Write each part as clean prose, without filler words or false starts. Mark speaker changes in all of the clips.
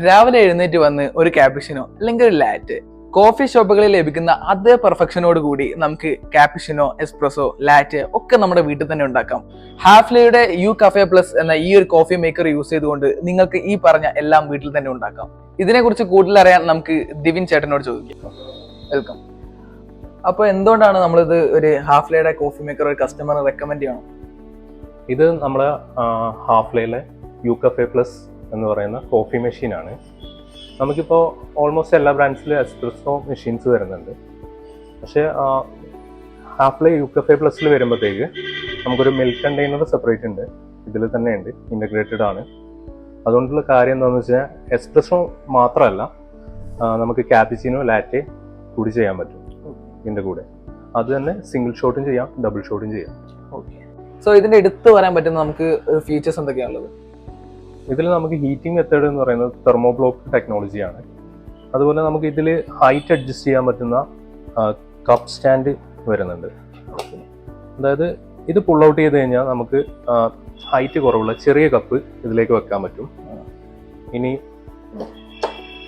Speaker 1: രാവിലെ എഴുന്നേറ്റ് വന്ന് ഒരു ക്യാപിച്ചിനോ അല്ലെങ്കിൽ ഒരു ലാറ്റ് കോഫി ഷോപ്പുകളിൽ ലഭിക്കുന്ന അതേ പെർഫെക്ഷനോട് കൂടി നമുക്ക് ക്യാപിച്ചിനോ, എസ്പ്രസോ, ലാറ്റ് ഒക്കെ നമ്മുടെ വീട്ടിൽ തന്നെ ഉണ്ടാക്കാം. ഹാഫ്ലെയുടെ യു കഫേ പ്ലസ് എന്ന ഈ ഒരു കോഫി മേക്കർ യൂസ് ചെയ്തുകൊണ്ട് നിങ്ങൾക്ക് ഈ പറഞ്ഞ എല്ലാം വീട്ടിൽ തന്നെ ഉണ്ടാക്കാം. ഇതിനെക്കുറിച്ച് കൂടുതൽ അറിയാൻ നമുക്ക് ദിവിൻ ചേട്ടനോട് ചോദിക്കാം. വെൽക്കം. അപ്പോൾ എന്തുകൊണ്ടാണ് നമ്മളിത് ഒരു ഹാഫ്ലെയുടെ കോഫി മേക്കർ ഒരു കസ്റ്റമറിന് റെക്കമെൻഡ് ചെയ്യണം?
Speaker 2: ഇത് നമ്മുടെ ഹാഫ്ലെയിലെ യു കഫേ പ്ലസ് എന്ന് പറയുന്ന കോഫി മെഷീനാണ്. നമുക്കിപ്പോൾ ഓൾമോസ്റ്റ് എല്ലാ ബ്രാൻഡ്സിലും എസ്പ്രസോ മെഷീൻസ് വരുന്നുണ്ട്. പക്ഷേ ഹാഫ്ലെ യു കഫേ പ്ലസ്സിൽ വരുമ്പോഴത്തേക്ക് നമുക്കൊരു മിൽക്ക് കണ്ടെയ്നർ സെപ്പറേറ്റ് ഉണ്ട്, ഇതിൽ തന്നെ ഉണ്ട്, ഇൻ്റഗ്രേറ്റഡ് ആണ്. അതുകൊണ്ടുള്ള കാര്യം എന്താണെന്ന് വെച്ചാൽ എസ്പ്രസോ മാത്രമല്ല, നമുക്ക് ക്യാപിച്ചിനോ, ലാറ്റെ കൂടി ചെയ്യാൻ പറ്റും ഇതിൻ്റെ കൂടെ. അത് തന്നെ സിംഗിൾ ഷോട്ടും ചെയ്യാം, ഡബിൾ ഷോട്ടും ചെയ്യാം.
Speaker 1: ഓക്കെ. സോ ഇതിൻ്റെ എടുത്ത് പറയാൻ പറ്റുന്ന നമുക്ക് ഫീച്ചേഴ്സ് എന്തൊക്കെയാണുള്ളത്?
Speaker 2: ഇതിൽ നമുക്ക് ഹീറ്റിംഗ് മെത്തേഡ് എന്ന് പറയുന്നത് തെർമോബ്ലോക്ക് ടെക്നോളജിയാണ്. അതുപോലെ നമുക്ക് ഇതിൽ ഹൈറ്റ് അഡ്ജസ്റ്റ് ചെയ്യാൻ പറ്റുന്ന കപ്പ് സ്റ്റാൻഡ് വരുന്നുണ്ട്. അതായത് ഇത് പുൾ ഔട്ട് ചെയ്ത് കഴിഞ്ഞാൽ നമുക്ക് ഹൈറ്റ് കുറവുള്ള ചെറിയ കപ്പ് ഇതിലേക്ക് വെക്കാൻ പറ്റും. ഇനി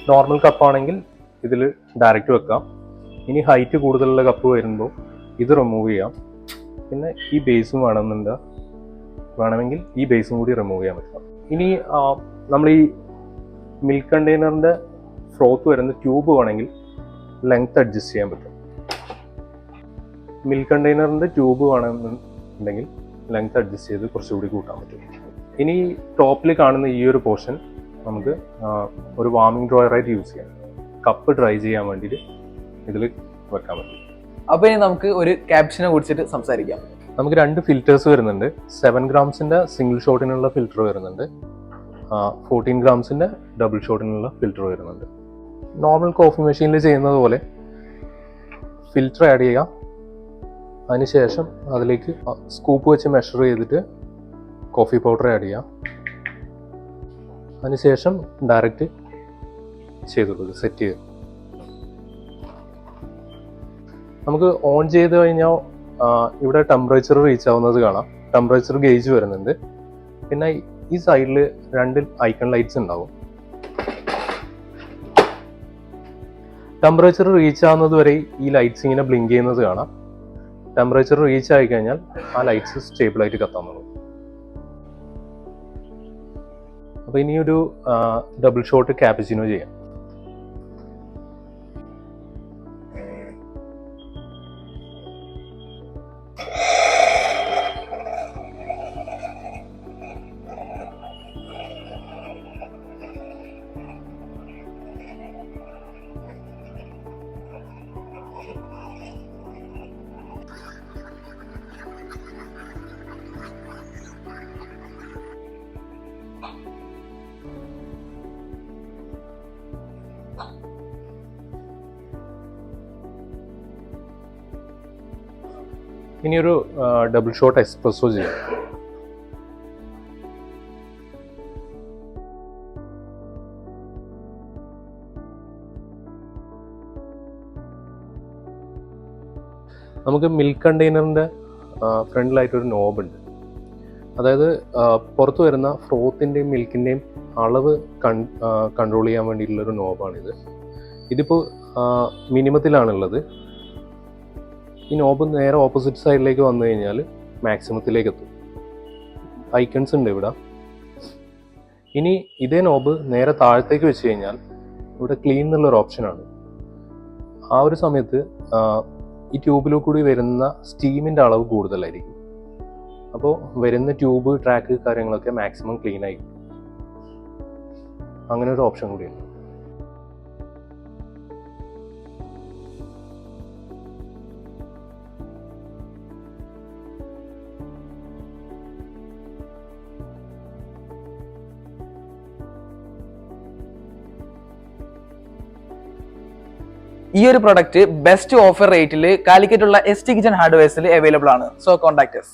Speaker 2: നോർമൽ കപ്പാണെങ്കിൽ ഇതിൽ ഡയറക്റ്റ് വെക്കാം. ഇനി ഹൈറ്റ് കൂടുതലുള്ള കപ്പ് വരുമ്പോൾ ഇത് റിമൂവ് ചെയ്യാം. പിന്നെ ഈ ബേസും വേണമെങ്കിൽ ഈ ബേസും കൂടി റിമൂവ് ചെയ്യാൻ പറ്റും. ഇനി നമ്മൾ ഈ മിൽക്ക് കണ്ടെയ്നറിൻ്റെ ഫ്രോത്ത് വരുന്ന ട്യൂബ് വേണമെങ്കിൽ ലെങ്ത് അഡ്ജസ്റ്റ് ചെയ്യാൻ പറ്റും. മിൽക്ക് കണ്ടെയ്നറിൻ്റെ ട്യൂബ് വേണമെന്നുണ്ടെങ്കിൽ ലെങ്ത് അഡ്ജസ്റ്റ് ചെയ്ത് കുറച്ചുകൂടി കൂട്ടാൻ പറ്റും. ഇനി ടോപ്പിൽ കാണുന്ന ഈ ഒരു പോർഷൻ നമുക്ക് ഒരു വാർമിംഗ് ഡ്രോയറായിട്ട് യൂസ് ചെയ്യാം. കപ്പ് ഡ്രൈ ചെയ്യാൻ വേണ്ടിയിട്ട് ഇതിൽ വെക്കാൻ പറ്റും.
Speaker 1: അപ്പോൾ ഇനി നമുക്ക് ഒരു ക്യാപ്ച്ചിനെ കുറിച്ചിട്ട് സംസാരിക്കാം.
Speaker 2: നമുക്ക് 2 ഫിൽറ്റേഴ്സ് വരുന്നുണ്ട്. 7 ഗ്രാംസിൻ്റെ സിംഗിൾ ഷോട്ടിനുള്ള ഫിൽറ്റർ വരുന്നുണ്ട്, 14 ഗ്രാംസിൻ്റെ ഡബിൾ ഷോട്ടിനുള്ള ഫിൽറ്റർ വരുന്നുണ്ട്. നോർമൽ കോഫി മെഷീനിൽ ചെയ്യുന്നത് പോലെ ഫിൽറ്റർ ആഡ് ചെയ്യുക. അതിനുശേഷം അതിലേക്ക് സ്കൂപ്പ് വെച്ച് മെഷർ ചെയ്തിട്ട് കോഫി പൗഡർ ആഡ് ചെയ്യുക. അതിനുശേഷം ഡയറക്റ്റ് ചെയ്ത് കൊടുക്കുക, സെറ്റ് ചെയ്ത്. നമുക്ക് ഓൺ ചെയ്ത് കഴിഞ്ഞാൽ ഇവിടെ ടെമ്പറേച്ചർ റീച്ച് ആവുന്നത് കാണാം. ടെമ്പറേച്ചർ ഗേജ് വരുന്നുണ്ട്. പിന്നെ ഈ സൈഡിൽ 2 ഐക്കൺ ലൈറ്റ്സ് ഉണ്ടാവും. ടെമ്പറേച്ചർ റീച്ച് ആവുന്നത് വരെ ഈ ലൈറ്റ്സ് ഇങ്ങനെ ബ്ലിങ്ക് ചെയ്യുന്നത് കാണാം. ടെമ്പറേച്ചർ റീച്ച് ആയി കഴിഞ്ഞാൽ ആ ലൈറ്റ്സ് സ്റ്റേബിളായിട്ട് കത്താൻ തുടങ്ങും. അപ്പോൾ ഇനിയൊരു ഡബിൾ ഷോട്ട് ക്യാപിച്ചിനോ ചെയ്യാം. ഇനിയൊരു ഡബിൾ ഷോട്ട് എസ്പ്രസോ ചെയ്യാം. നമുക്ക് മിൽക്ക് കണ്ടെയ്നറിൻ്റെ ഫ്രണ്ടിലായിട്ടൊരു നോബുണ്ട്. അതായത് പുറത്ത് വരുന്ന ഫ്രോത്തിൻ്റെയും മിൽക്കിൻ്റെയും അളവ് കൺട്രോൾ ചെയ്യാൻ വേണ്ടിയിട്ടുള്ളൊരു നോബാണിത്. ഇതിപ്പോൾ മിനിമത്തിലാണുള്ളത്. ഈ നോബ് നേരെ ഓപ്പോസിറ്റ് സൈഡിലേക്ക് വന്നു കഴിഞ്ഞാൽ മാക്സിമത്തിലേക്ക് എത്തും. ഐക്കൺസ് ഉണ്ട് ഇവിടെ. ഇനി ഇതേ നോബ് നേരെ താഴത്തേക്ക് വെച്ച് കഴിഞ്ഞാൽ ഇവിടെ ക്ലീൻ എന്നുള്ളൊരു ഓപ്ഷനാണ്. ആ ഒരു സമയത്ത് ഈ ട്യൂബിലൂടെ കൂടി വരുന്ന സ്റ്റീമിൻ്റെ അളവ് കൂടുതലായിരിക്കും. അപ്പോൾ വരുന്ന ട്യൂബ്, ട്രാക്ക് കാര്യങ്ങളൊക്കെ മാക്സിമം ക്ലീൻ ആയി. അങ്ങനെ ഒരു ഓപ്ഷൻ കൂടിയുണ്ട്.
Speaker 1: ഈ ഒരു പ്രൊഡക്റ്റ് ബെസ്റ്റ് ഓഫർ റേറ്റിൽ കാലിക്കറ്റുള്ള ST കിച്ചൺ ഹാർഡ്വെയർസിൽ അവൈലബിൾ ആണ്. So contact us.